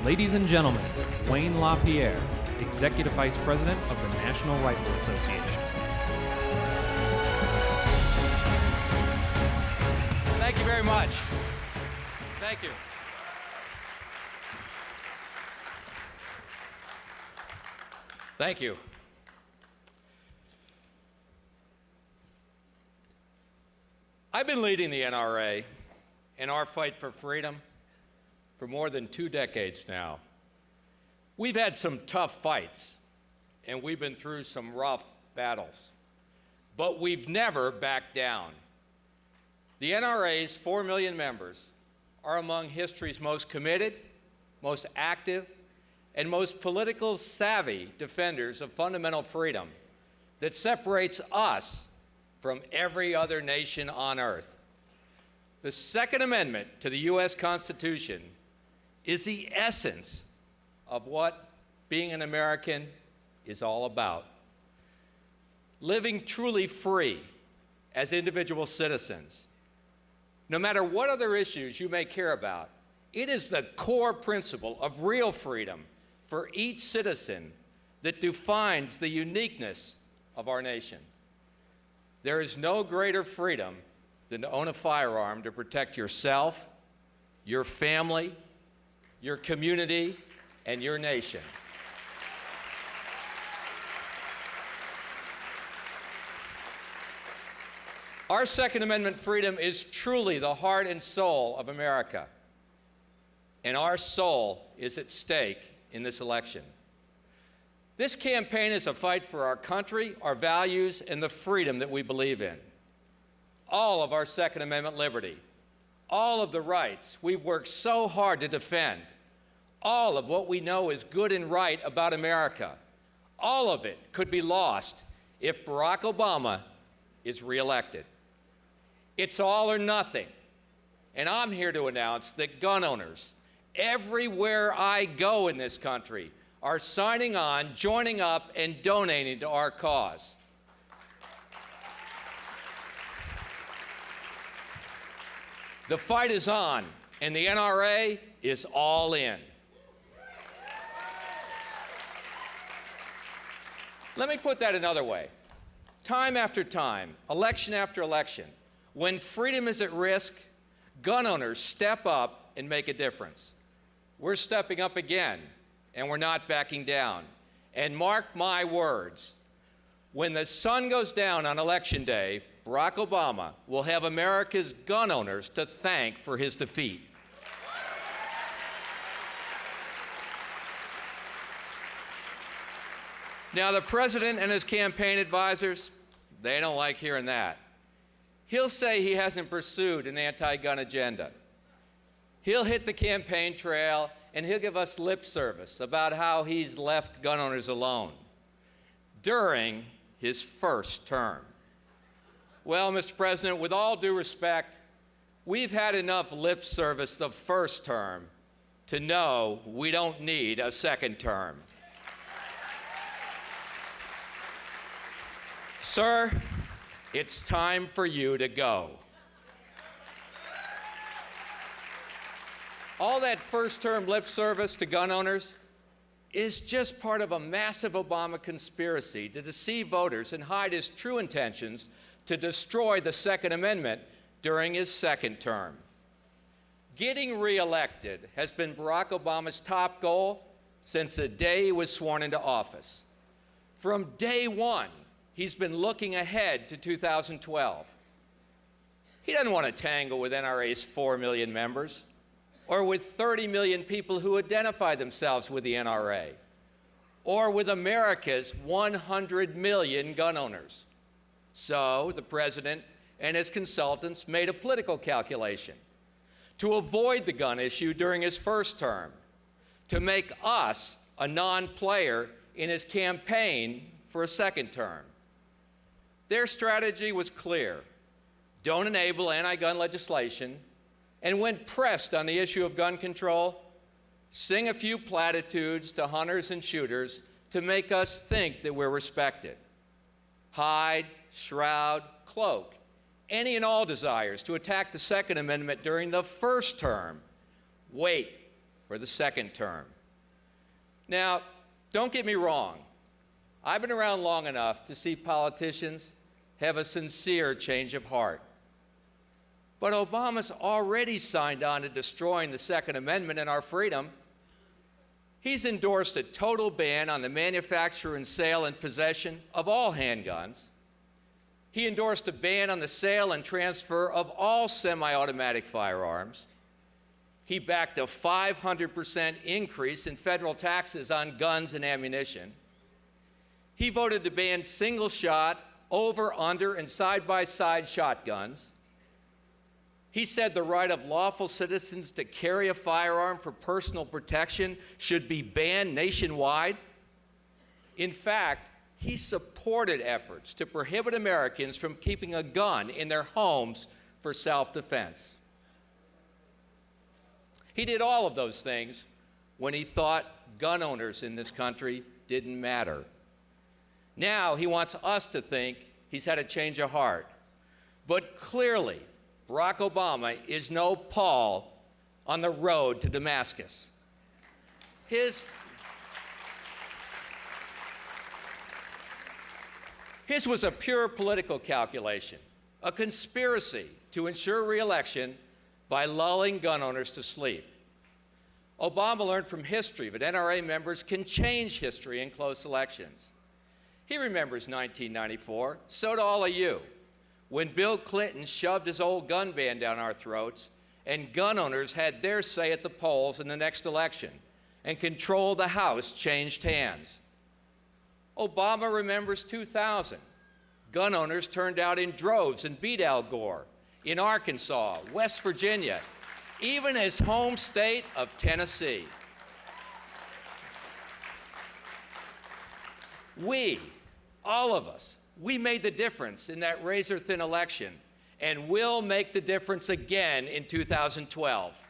Ladies and gentlemen, Wayne LaPierre, Executive Vice President of the National Rifle Association. Thank you very much. Thank you. Thank you. I've been leading the NRA in our fight for freedom for more than 2 decades now. We've had some tough fights, and we've been through some rough battles, but we've never backed down. The NRA's 4 million members are among history's most committed, most active, and most political savvy defenders of fundamental freedom that separates us from every other nation on earth. The Second Amendment to the U.S. Constitution is the essence of what being an American is all about. Living truly free as individual citizens. No matter what other issues you may care about, it is the core principle of real freedom for each citizen that defines the uniqueness of our nation. There is no greater freedom than to own a firearm to protect yourself, your family, your community, and your nation. Our Second Amendment freedom is truly the heart and soul of America, and our soul is at stake in this election. This campaign is a fight for our country, our values, and the freedom that we believe in. All of our Second Amendment liberty, all of the rights we've worked so hard to defend, all of what we know is good and right about America, all of it could be lost if Barack Obama is reelected. It's all or nothing. And I'm here to announce that gun owners, everywhere I go in this country, are signing on, joining up, and donating to our cause. The fight is on, and the NRA is all in. Let me put that another way. Time after time, election after election, when freedom is at risk, gun owners step up and make a difference. We're stepping up again, and we're not backing down. And mark my words, when the sun goes down on Election Day, Barack Obama will have America's gun owners to thank for his defeat. Now, the president and his campaign advisors, they don't like hearing that. He'll say he hasn't pursued an anti-gun agenda. He'll hit the campaign trail and he'll give us lip service about how he's left gun owners alone during his first term. Well, Mr. President, with all due respect, we've had enough lip service the first term to know we don't need a second term. Sir, it's time for you to go. All that first-term lip service to gun owners is just part of a massive Obama conspiracy to deceive voters and hide his true intentions to destroy the Second Amendment during his second term. Getting reelected has been Barack Obama's top goal since the day he was sworn into office. From day one, he's been looking ahead to 2012. He doesn't want to tangle with NRA's 4 million members or with 30 million people who identify themselves with the NRA or with America's 100 million gun owners. So the president and his consultants made a political calculation to avoid the gun issue during his first term, to make us a non-player in his campaign for a second term. Their strategy was clear. Don't enable anti-gun legislation, and when pressed on the issue of gun control, sing a few platitudes to hunters and shooters to make us think that we're respected. Hide, shroud, cloak any and all desires to attack the Second Amendment during the first term. Wait for the second term. Now, don't get me wrong. I've been around long enough to see politicians have a sincere change of heart. But Obama's already signed on to destroying the Second Amendment and our freedom. He's endorsed a total ban on the manufacture and sale and possession of all handguns. He endorsed a ban on the sale and transfer of all semi-automatic firearms. He backed a 500% increase in federal taxes on guns and ammunition. He voted to ban single-shot, over, under, and side-by-side shotguns. He said the right of lawful citizens to carry a firearm for personal protection should be banned nationwide. In fact, he supported efforts to prohibit Americans from keeping a gun in their homes for self-defense. He did all of those things when he thought gun owners in this country didn't matter. Now he wants us to think he's had a change of heart. But clearly, Barack Obama is no Paul on the road to Damascus. His was a pure political calculation, a conspiracy to ensure re-election by lulling gun owners to sleep. Obama learned from history that NRA members can change history in close elections. He remembers 1994, so do all of you, when Bill Clinton shoved his old gun ban down our throats and gun owners had their say at the polls in the next election and control of the House changed hands. Obama remembers 2000. Gun owners turned out in droves and beat Al Gore in Arkansas, West Virginia, even his home state of Tennessee. We, all of us, we made the difference in that razor-thin election, and will make the difference again in 2012.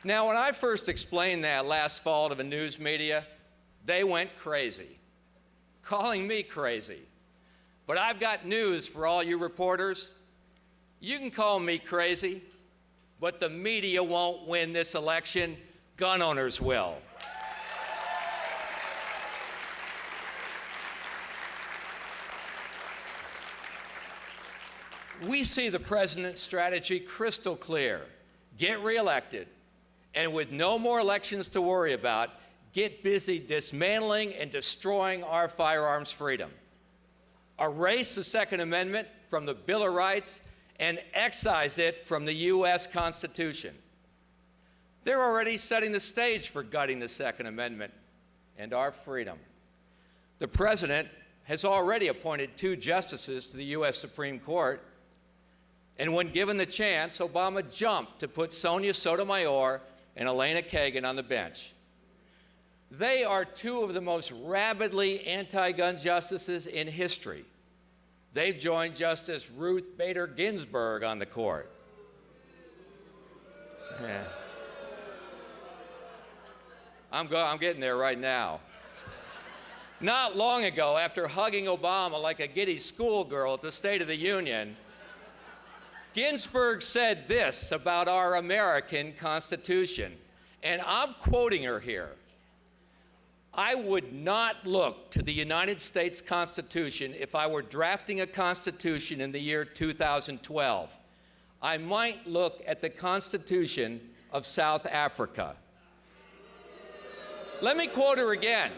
Now, when I first explained that last fall to the news media, they went crazy, calling me crazy. But I've got news for all you reporters. You can call me crazy, but the media won't win this election. Gun owners will. We see the president's strategy crystal clear. Get reelected, and with no more elections to worry about, get busy dismantling and destroying our firearms freedom. Erase the Second Amendment from the Bill of Rights and excise it from the U.S. Constitution. They're already setting the stage for gutting the Second Amendment and our freedom. The president has already appointed 2 justices to the U.S. Supreme Court, and when given the chance, Obama jumped to put Sonia Sotomayor and Elena Kagan on the bench. They are 2 of the most rabidly anti-gun justices in history. They've joined Justice Ruth Bader Ginsburg on the court. Yeah. I'm getting there right now. Not long ago, after hugging Obama like a giddy schoolgirl at the State of the Union, Ginsburg said this about our American Constitution, and I'm quoting her here. I would not look to the United States Constitution if I were drafting a Constitution in the year 2012. I might look at the Constitution of South Africa. Let me quote her again.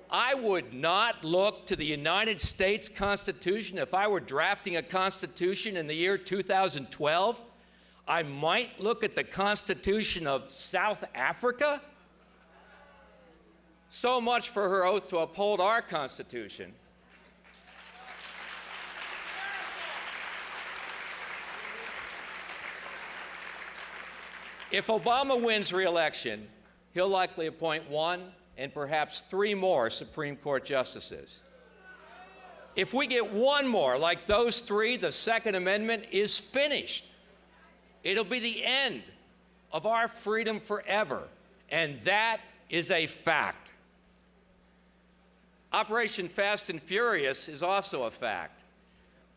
I would not look to the United States Constitution if I were drafting a Constitution in the year 2012. I might look at the Constitution of South Africa. So much for her oath to uphold our Constitution. If Obama wins re-election, he'll likely appoint 1 and perhaps 3 more Supreme Court justices. If we get 1 more like those 3, the Second Amendment is finished. It'll be the end of our freedom forever, and that is a fact. Operation Fast and Furious is also a fact,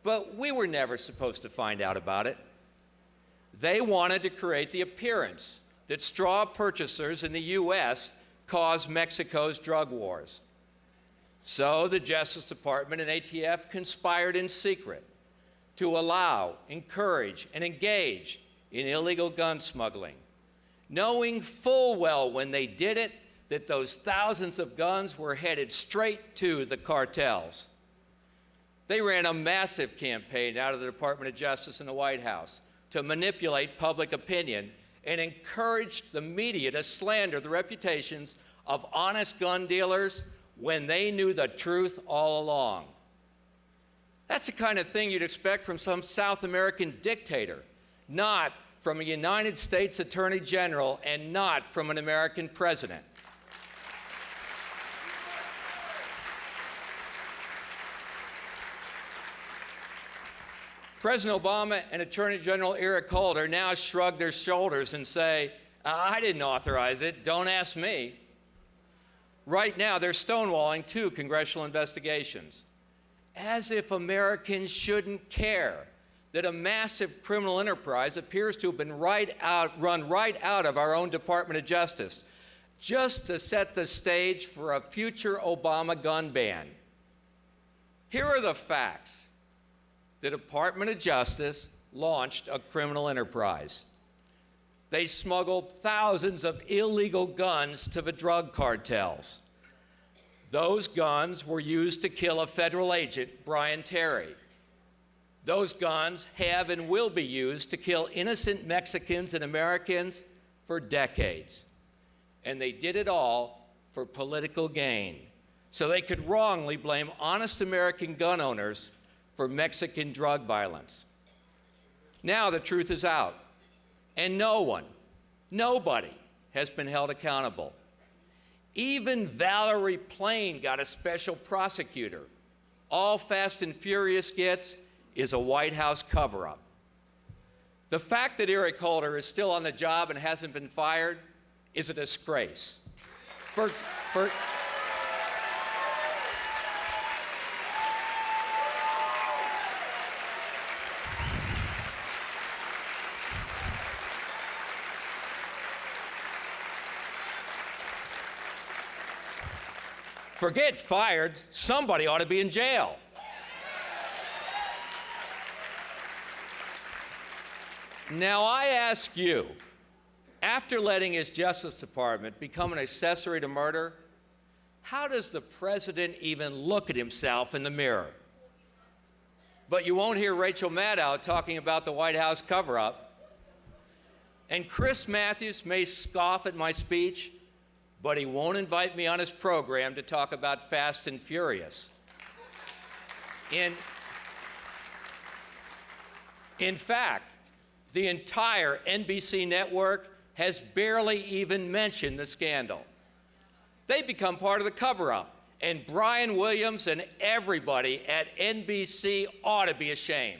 but we were never supposed to find out about it. They wanted to create the appearance that straw purchasers in the U.S. caused Mexico's drug wars. So the Justice Department and ATF conspired in secret to allow, encourage, and engage in illegal gun smuggling, knowing full well when they did it that those thousands of guns were headed straight to the cartels. They ran a massive campaign out of the Department of Justice and the White House to manipulate public opinion and encouraged the media to slander the reputations of honest gun dealers when they knew the truth all along. That's the kind of thing you'd expect from some South American dictator, not from a United States Attorney General and not from an American president. President Obama and Attorney General Eric Holder now shrug their shoulders and say, I didn't authorize it, don't ask me. Right now, they're stonewalling 2 congressional investigations, as if Americans shouldn't care that a massive criminal enterprise appears to have been run right out of our own Department of Justice, just to set the stage for a future Obama gun ban. Here are the facts. The Department of Justice launched a criminal enterprise. They smuggled thousands of illegal guns to the drug cartels. Those guns were used to kill a federal agent, Brian Terry. Those guns have and will be used to kill innocent Mexicans and Americans for decades. And they did it all for political gain, so they could wrongly blame honest American gun owners for Mexican drug violence. Now the truth is out, and nobody has been held accountable. Even Valerie Plame got a special prosecutor. All Fast and Furious gets is a White House cover-up. The fact that Eric Holder is still on the job and hasn't been fired is a disgrace. Forget fired, somebody ought to be in jail. Now I ask you, after letting his Justice Department become an accessory to murder, how does the president even look at himself in the mirror? But you won't hear Rachel Maddow talking about the White House cover-up. And Chris Matthews may scoff at my speech, but he won't invite me on his program to talk about Fast and Furious. In fact, the entire NBC network has barely even mentioned the scandal. They become part of the cover-up, and Brian Williams and everybody at NBC ought to be ashamed.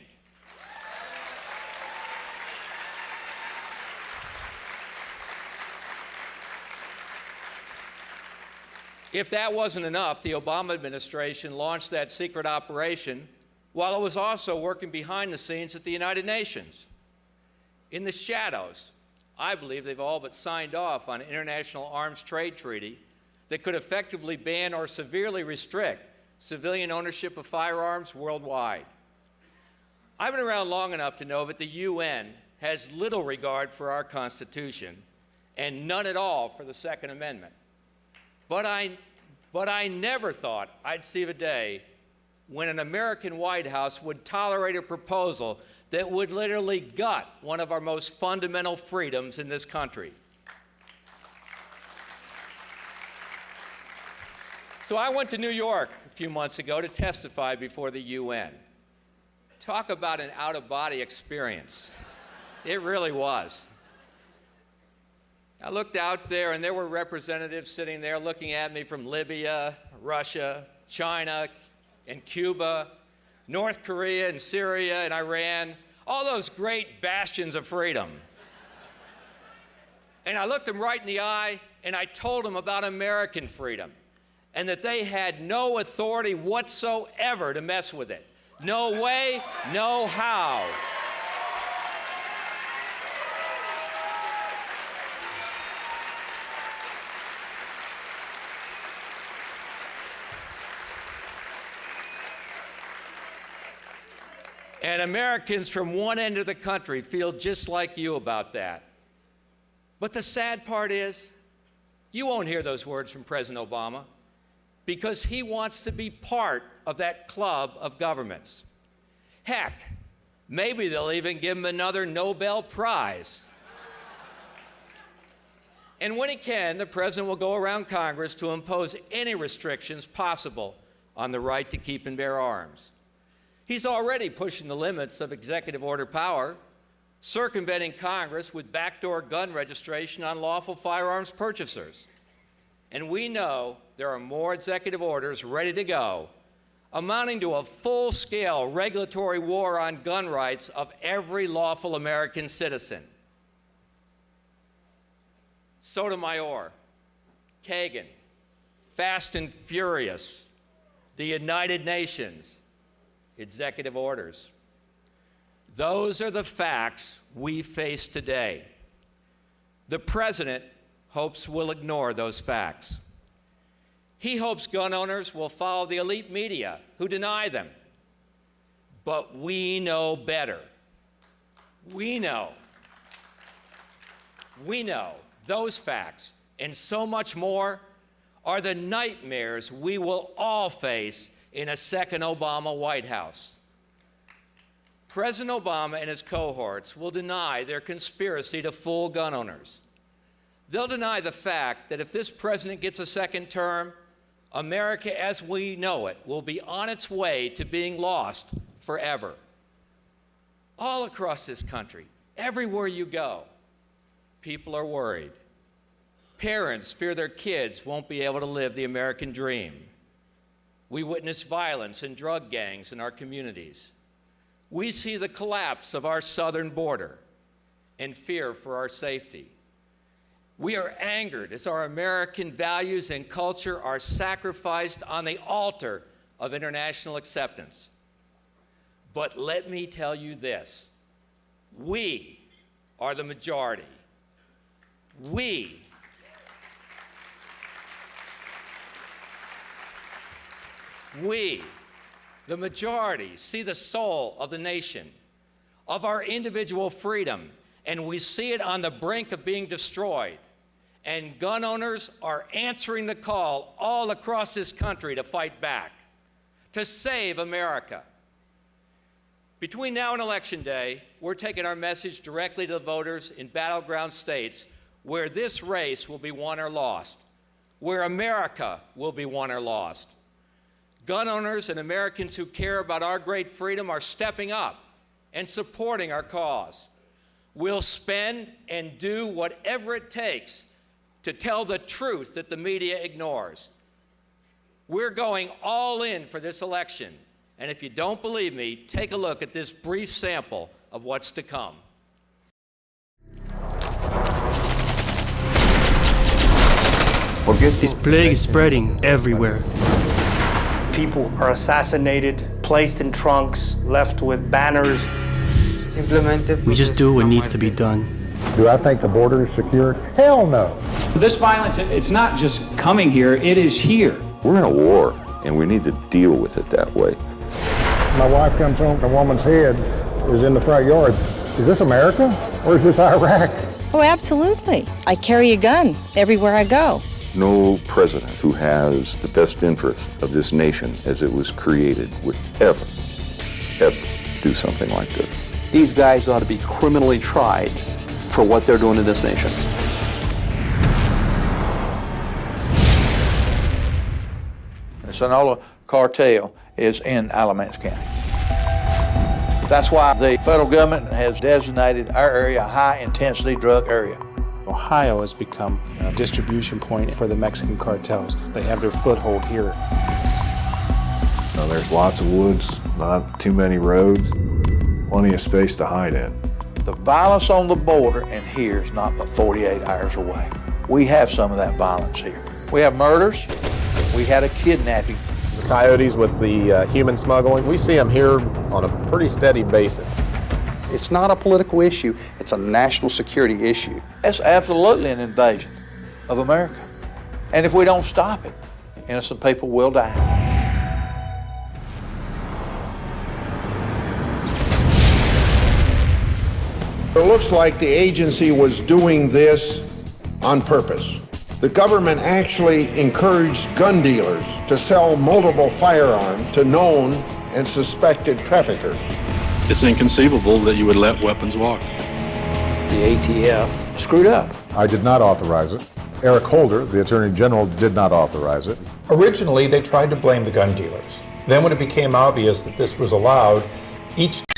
If that wasn't enough, the Obama administration launched that secret operation while it was also working behind the scenes at the United Nations. In the shadows, I believe they've all but signed off on an international arms trade treaty that could effectively ban or severely restrict civilian ownership of firearms worldwide. I've been around long enough to know that the UN has little regard for our Constitution and none at all for the Second Amendment. But I never thought I'd see the day when an American White House would tolerate a proposal that would literally gut one of our most fundamental freedoms in this country. So I went to New York a few months ago to testify before the UN. Talk about an out-of-body experience. It really was. I looked out there, and there were representatives sitting there looking at me from Libya, Russia, China, and Cuba, North Korea, and Syria, and Iran, all those great bastions of freedom. And I looked them right in the eye, and I told them about American freedom, and that they had no authority whatsoever to mess with it. No way, no how. And Americans from one end of the country feel just like you about that. But the sad part is, you won't hear those words from President Obama because he wants to be part of that club of governments. Heck, maybe they'll even give him another Nobel Prize. And when he can, the president will go around Congress to impose any restrictions possible on the right to keep and bear arms. He's already pushing the limits of executive order power, circumventing Congress with backdoor gun registration on lawful firearms purchasers. And we know there are more executive orders ready to go, amounting to a full-scale regulatory war on gun rights of every lawful American citizen. Sotomayor, Kagan, Fast and Furious, the United Nations, executive orders. Those are the facts we face today. The president hopes we'll ignore those facts. He hopes gun owners will follow the elite media who deny them. But we know better. We know those facts and so much more are the nightmares we will all face in a second Obama White House. President Obama and his cohorts will deny their conspiracy to fool gun owners. They'll deny the fact that if this president gets a second term, America as we know it will be on its way to being lost forever. All across this country, everywhere you go, people are worried. Parents fear their kids won't be able to live the American dream. We witness violence and drug gangs in our communities. We see the collapse of our southern border and fear for our safety. We are angered as our American values and culture are sacrificed on the altar of international acceptance. But let me tell you this, we are the majority. We the majority, see the soul of the nation, of our individual freedom, and we see it on the brink of being destroyed. And gun owners are answering the call all across this country to fight back, to save America. Between now and Election Day, we're taking our message directly to the voters in battleground states where this race will be won or lost, where America will be won or lost. Gun owners and Americans who care about our great freedom are stepping up and supporting our cause. We'll spend and do whatever it takes to tell the truth that the media ignores. We're going all in for this election. And if you don't believe me, take a look at this brief sample of what's to come. This plague is spreading everywhere. People are assassinated, placed in trunks, left with banners. We just do what needs to be done. Do I think the border is secure? Hell no. This violence, it's not just coming here, it is here. We're in a war, and we need to deal with it that way. My wife comes home, a woman's head is in the front yard. Is this America or is this Iraq? Oh, absolutely. I carry a gun everywhere I go. No president who has the best interest of this nation as it was created would ever do something like this. These guys ought to be criminally tried for what they're doing in this nation. The Sinaloa cartel is in Alamance County. That's why the federal government has designated our area a high-intensity drug area. Ohio has become a distribution point for the Mexican cartels. They have their foothold here. There's lots of woods, not too many roads, plenty of space to hide in. The violence on the border and here is not but 48 hours away. We have some of that violence here. We have murders. We had a kidnapping. The coyotes with the human smuggling, we see them here on a pretty steady basis. It's not a political issue, it's a national security issue. It's absolutely an invasion of America. And if we don't stop it, innocent people will die. It looks like the agency was doing this on purpose. The government actually encouraged gun dealers to sell multiple firearms to known and suspected traffickers. It's inconceivable that you would let weapons walk. The ATF screwed up. I did not authorize it. Eric Holder, the Attorney General, did not authorize it. Originally, they tried to blame the gun dealers. Then when it became obvious that this was allowed, each